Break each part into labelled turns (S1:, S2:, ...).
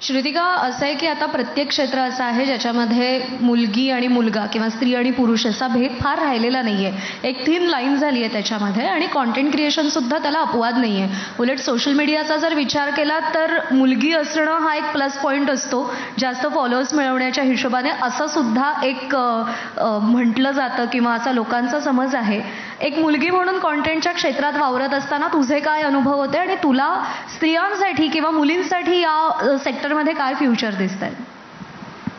S1: श्रुतिका, असं आहे की आता प्रत्येक क्षेत्र असं आहे ज्याच्यामध्ये मुलगी आणि मुलगा किंवा स्त्री आणि पुरुष असा भेद फार राहिलेला नाही आहे. एक थिन लाईन झाली आहे त्याच्यामध्ये आणि कॉन्टेंट क्रिएशनसुद्धा त्याला अपवाद नाही आहे. उलट सोशल मीडियाचा जर विचार केला तर मुलगी असणं हा एक प्लस पॉईंट असतो जास्त फॉलोअर्स मिळवण्याच्या हिशोबाने, असं सुद्धा एक म्हटलं जातं किंवा असा लोकांचा समज आहे. एक मुलगी म्हणून कॉन्टेंटच्या क्षेत्रात वावरत असताना तुझे काय अनुभव होते आणि तुला स्त्रियांसाठी किंवा मुलींसाठी या सेक्टरमध्ये काय फ्युचर दिसत आहे?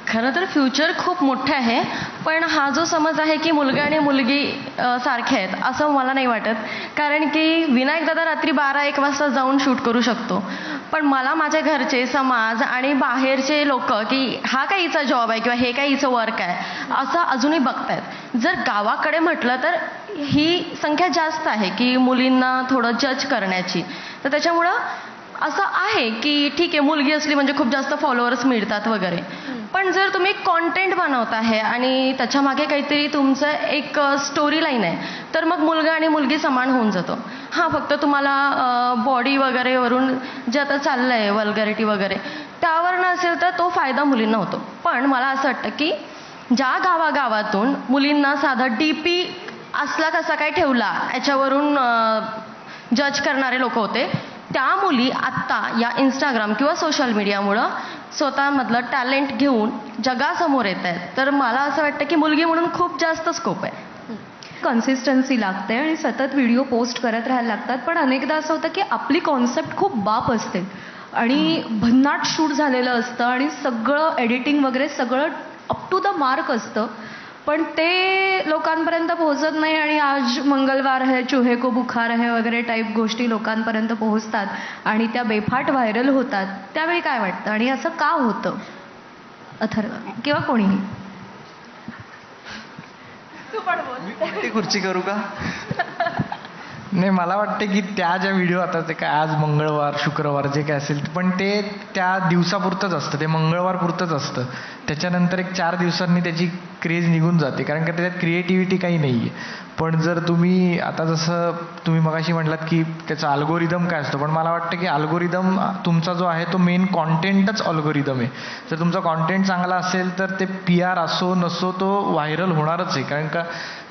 S2: खरं तर फ्युचर खूप मोठे आहे, पण हा जो समज आहे की मुलगा आणि मुलगी सारखे आहेत असं मला नाही वाटत. कारण की विनायक दादा रात्री 12-1 वाजता जाऊन शूट करू शकतो, पण मला माझ्या घरचे, समाज आणि बाहेरचे लोक की हा काय हिचा जॉब आहे किंवा हे काय हिचं वर्क आहे असं अजूनही बघतायत. जर गावाकडे म्हटलं तर ही संख्या जास्त आहे की मुलींना थोडं जज करण्याची. तर त्याच्यामुळं असं आहे की ठीक आहे, मुलगी असली म्हणजे खूप जास्त फॉलोअर्स मिळतात वगैरे, पण जर तुम्ही कॉन्टेंट बनवत आहे आणि त्याच्यामागे काहीतरी तुमचं एक स्टोरी लाईन आहे तर मग मुलगा आणि मुलगी समान होऊन जातो. हां, फक्त तुम्हाला बॉडी वगैरेवरून जे आता चाललं आहे वल्गॅरिटी वगैरे त्यावर नसेल तर तो फायदा मुलींना होतो. पण मला असं वाटतं की ज्या गावागावातून मुलींना साधा DP असला कसा काय ठेवला याच्यावरून जज करणारे लोक होते, त्या मुली आत्ता या इंस्टाग्राम किंवा सोशल मीडियामुळं स्वतःमधलं टॅलेंट घेऊन जगासमोर येत आहेत. तर मला असं वाटतं की मुलगी म्हणून खूप जास्त स्कोप आहे.
S1: कन्सिस्टन्सी लागते आणि सतत व्हिडिओ पोस्ट करत राहायला लागतात. पण अनेकदा असं होतं की आपली कॉन्सेप्ट खूप बाप असते आणि भन्नाट शूट झालेलं असतं आणि सगळं एडिटिंग वगैरे सगळं अप टू द मार्क असतं, पण ते लोकांपर्यंत पोहोचत नाही आणि आज मंगलवार है, चूहे को बुखार है वगैरे टाईप गोष्टी लोकांपर्यंत पोहोचतात आणि त्या बेफाट व्हायरल होतात. त्यावेळी काय वाटतं आणि असं का होतं? अथर्व किंवा कोणीही.
S3: ती खुर्ची करू का?
S4: नाही, मला वाटतं की त्या ज्या व्हिडिओ आता ते काय आज मंगळवार शुक्रवार जे काय असेल पण ते त्या दिवसापुरतंच असतं, ते मंगळवार पुरतंच असतं. त्याच्यानंतर एक 4 दिवसांनी त्याची क्रेज निघून जाते, कारण का त्याच्यात क्रिएटिव्हिटी काही नाही आहे. पण जर तुम्ही आता जसं तुम्ही मगाशी म्हटलात की त्याचा अल्गोरिदम काय असतो, पण मला वाटतं की अल्गोरिदम तुमचा जो आहे तो मेन कॉन्टेंटच अल्गोरिदम आहे. जर तुमचा कॉन्टेंट चांगला असेल तर ते PR असो नसो तो व्हायरल होणारच आहे. कारण का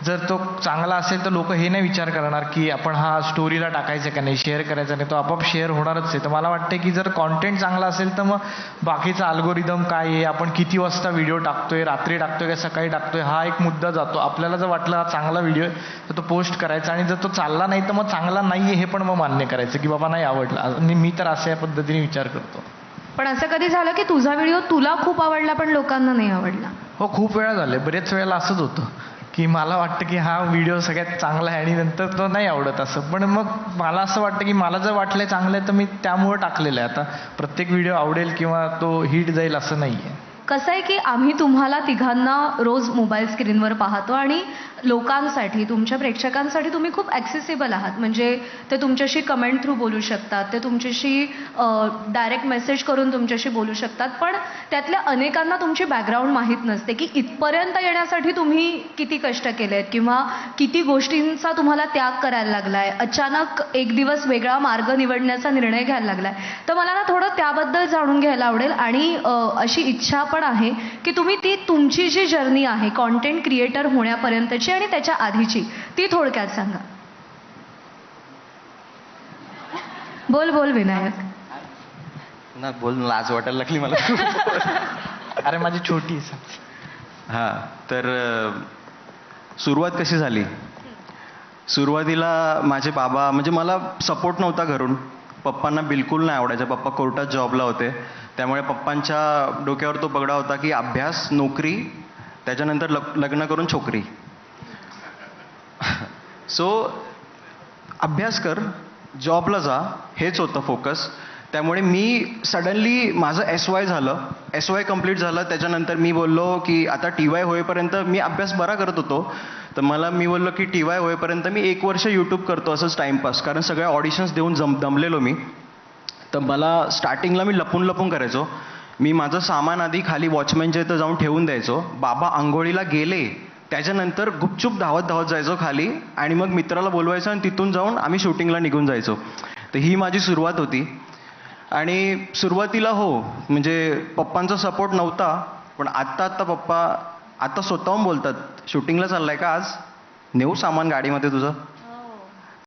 S4: जर तो चांगला असेल तर लोक हे नाही विचार करणार की आपण हा स्टोरीला टाकायचं का नाही, शेअर करायचा नाही, तो आपोआप शेअर होणारच आहे. तर मला वाटतं की जर कॉन्टेंट चांगला असेल तर मग बाकीचा अल्गोरिदम काय आहे, आपण किती वाजता व्हिडिओ टाकतोय, रात्री टाकतोय का सकाळी टाकतोय, हा एक मुद्दा जातो. आपल्याला जर वाटलं हा चांगला व्हिडिओ आहे तर तो पोस्ट करायचा आणि जर तो चालला नाही तर मग चांगला नाही आहे हे पण मग मान्य करायचं की बाबा नाही आवडला. आणि मी तर अशा पद्धतीने विचार करतो.
S1: पण असं कधी झालं की तुझा व्हिडिओ तुला खूप आवडला पण लोकांना नाही आवडला?
S4: हो, खूप वेळा झाले. बरेच वेळेला असंच होतं की मला वाटतं की हा व्हिडिओ सगळ्यात चांगला आहे आणि नंतर तो नाही आवडत असं. पण मग मला असं वाटतं की मला जर वाटलंय चांगलं आहे तर मी त्यामुळं टाकलेलं आहे. आता प्रत्येक व्हिडिओ आवडेल किंवा तो हिट जाईल असं नाही आहे.
S1: कसं आहे की आम्ही तुम्हाला तिघांना रोज मोबाईल स्क्रीनवर पाहतो आणि लोकांसाठी, तुमच्या प्रेक्षकांसाठी तुम्ही खूप ॲक्सेसिबल आहात. म्हणजे ते तुमच्याशी कमेंट थ्रू बोलू शकतात, ते तुमच्याशी डायरेक्ट मेसेज करून तुमच्याशी बोलू शकतात. पण त्यातल्या अनेकांना तुमची बॅकग्राऊंड माहीत नसते की इथपर्यंत येण्यासाठी तुम्ही किती कष्ट केलेत किंवा किती गोष्टींचा तुम्हाला त्याग करायला लागला आहे, अचानक एक दिवस वेगळा मार्ग निवडण्याचा निर्णय घ्यायला लागला आहे. तर मला ना थोडं त्याबद्दल जाणून घ्यायला आवडेल आणि अशी इच्छा पण आहे की तुम्ही ती तुमची जी जर्नी आहे कॉन्टेंट क्रिएटर होण्यापर्यंतची आणि त्याच्या आधीची ती थोडक्यात सांगा. बोल बोल विनायक.
S3: ना बोल, लाज वाटायला लागली मला.
S4: अरे माझी छोटी.
S3: हां, तर सुरुवात कशी झाली? सुरुवातीला माझे बाबा, म्हणजे मला सपोर्ट नव्हता घरून. पप्पांना बिलकुल नाही आवडायचं. पप्पा कोर्टात जॉबला होते, त्यामुळे पप्पांच्या डोक्यावर तो पगडा होता की अभ्यास, नोकरी, त्याच्यानंतर लग्न करून छोकरी. सो अभ्यास कर, जॉबला जा, हेच होतं फोकस. त्यामुळे मी सडनली माझं SY झालं, SY कम्प्लीट झालं. त्याच्यानंतर मी बोललो की आता TY होईपर्यंत मी अभ्यास बरा करत होतो, तर मी बोललो की TY होईपर्यंत मी 1 वर्ष यूट्यूब करतो असंच टाईमपास. कारण सगळ्या ऑडिशन्स देऊन दमलेलो मी. तर मला स्टार्टिंगला मी लपून करायचो. मी माझं सामान आधी खाली वॉचमॅनच्या इथं जाऊन ठेवून द्यायचो. बाबा आंघोळीला गेले त्याच्यानंतर गुपचूप धावत जायचो खाली आणि मग मित्राला बोलवायचं आणि तिथून जाऊन आम्ही शूटिंगला निघून जायचो. तर ही माझी सुरुवात होती. आणि सुरुवातीला हो म्हणजे पप्पांचा सपोर्ट नव्हता, पण आत्ता पप्पा आता स्वतःहून बोलतात, शूटिंगला चाललाय का आज, नेऊ सामान गाडीमध्ये तुझं.